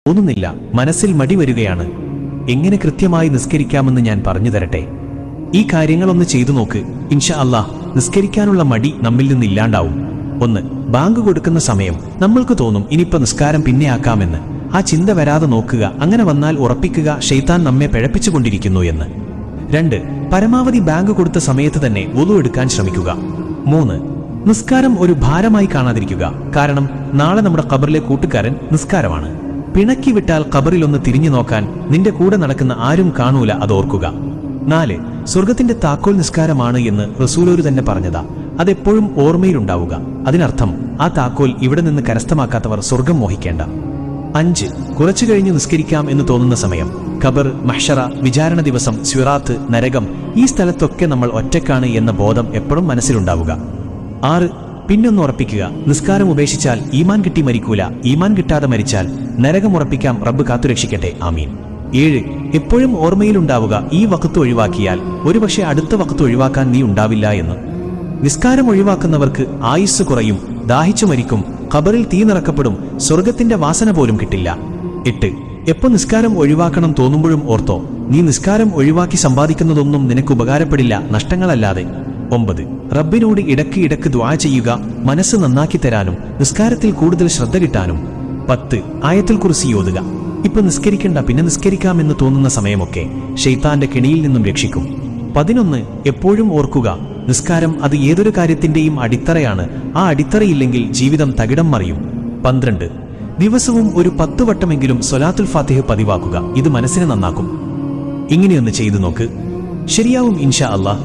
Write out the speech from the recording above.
തോന്നുന്നില്ല, മനസ്സിൽ മടി വരികയാണ്. എങ്ങനെ കൃത്യമായി നിസ്കരിക്കാമെന്ന് ഞാൻ പറഞ്ഞു തരട്ടെ. ഈ കാര്യങ്ങളൊന്ന് ചെയ്തു നോക്ക്. ഇൻഷാ അല്ലാഹ് നിസ്കരിക്കാനുള്ള മടി നമ്മിൽ നിന്നില്ലാണ്ടാവും. 1. ബാങ്ക് കൊടുക്കുന്ന സമയം നമ്മൾക്ക് തോന്നും ഇനിയിപ്പോ നിസ്കാരം പിന്നെ ആക്കാമെന്ന്. ആ ചിന്ത വരാതെ നോക്കുക. അങ്ങനെ വന്നാൽ ഉറപ്പിക്കുക ശൈത്താൻ നമ്മെ പിഴപ്പിച്ചുകൊണ്ടിരിക്കുന്നു എന്ന്. 2. പരമാവധി ബാങ്ക് കൊടുത്ത സമയത്ത് തന്നെ വുളു എടുക്കാൻ ശ്രമിക്കുക. 3. നിസ്കാരം ഒരു ഭാരമായി കാണാതിരിക്കുക. കാരണം നാളെ നമ്മുടെ ഖബറിലെ കൂട്ടുകാരൻ നിസ്കാരമാണ്. പിണക്കി വിട്ടാൽ ഖബറിലൊന്ന് തിരിഞ്ഞു നോക്കാൻ നിന്റെ കൂടെ നടക്കുന്ന ആരും കാണൂല, അതോർക്കുക. 4. സ്വർഗത്തിന്റെ താക്കോൽ നിസ്കാരമാണ് എന്ന് റസൂലൂര് തന്നെ പറഞ്ഞതാ. അതെപ്പോഴും ഓർമ്മയിലുണ്ടാവുക. അതിനർത്ഥം ആ താക്കോൽ ഇവിടെ നിന്ന് കരസ്ഥമാക്കാത്തവർ സ്വർഗം മോഹിക്കേണ്ട. 5. കുറച്ചു കഴിഞ്ഞു നിസ്കരിക്കാം എന്ന് തോന്നുന്ന സമയം ഖബർ, മഹ്ശറ, വിചാരണ ദിവസം, സിറാത്ത്, നരകം, ഈ സ്ഥലത്തൊക്കെ നമ്മൾ ഒറ്റക്കാണ് എന്ന ബോധം എപ്പോഴും മനസ്സിലുണ്ടാവുക. 6. പിന്നൊന്ന് ഉറപ്പിക്കുക, നിസ്കാരം ഉപേക്ഷിച്ചാൽ ഈമാൻ കിട്ടി മരിക്കൂല, ഈമാൻ കിട്ടാതെ മരിച്ചാൽ നരകം ഉറപ്പിക്കാം, റബ്ബ് കാത്തുരക്ഷിക്കട്ടെ, ആമീൻ. 7. എപ്പോഴും ഓർമ്മയിലുണ്ടാവുക, ഈ വഖത്ത് ഒഴിവാക്കിയാൽ ഒരുപക്ഷെ അടുത്ത വഖത്ത് ഒഴിവാക്കാൻ നീ ഉണ്ടാവില്ല എന്ന്. നിസ്കാരം ഒഴിവാക്കുന്നവർക്ക് ആയുസ് കുറയും, ദാഹിച്ചു മരിക്കും, ഖബറിൽ തീ നിറക്കപ്പെടും, സ്വർഗത്തിന്റെ വാസന പോലും കിട്ടില്ല. 8. എപ്പോ നിസ്കാരം ഒഴിവാക്കണം തോന്നുമ്പോഴും ഓർത്തോ, നീ നിസ്കാരം ഒഴിവാക്കി സമ്പാദിക്കുന്നതൊന്നും നിനക്ക് ഉപകാരപ്പെടില്ല, നഷ്ടങ്ങളല്ലാതെ. 9. റബ്ബിനോട് ഇടക്ക് ദുആ ചെയ്യുക, മനസ്സ് നന്നാക്കി തരാനും നിസ്കാരത്തിൽ കൂടുതൽ ശ്രദ്ധ കിട്ടാനും. 10. ആയത്തുൽ കുർസി ഓതുക. ഇപ്പൊ നിസ്കരിക്കണ്ട, പിന്നെ നിസ്കരിക്കാമെന്ന് തോന്നുന്ന സമയമൊക്കെ ശൈത്താന്റെ കെണിയിൽ നിന്നും രക്ഷിക്കും. 11. എപ്പോഴും ഓർക്കുക, നിസ്കാരം അത് ഏതൊരു കാര്യത്തിന്റെയും അടിത്തറയാണ്. ആ അടിത്തറയില്ലെങ്കിൽ ജീവിതം തകിടം മറിയും. 12. ദിവസവും ഒരു 10 വട്ടമെങ്കിലും സ്വലാത്തുൽ ഫാത്തിഹ പതിവാക്കുക. ഇത് മനസ്സിനെ നന്നാക്കും. ഇങ്ങനെയൊന്ന് ചെയ്തു നോക്ക്, ശരിയാവും ഇൻഷാ അല്ലാഹ്.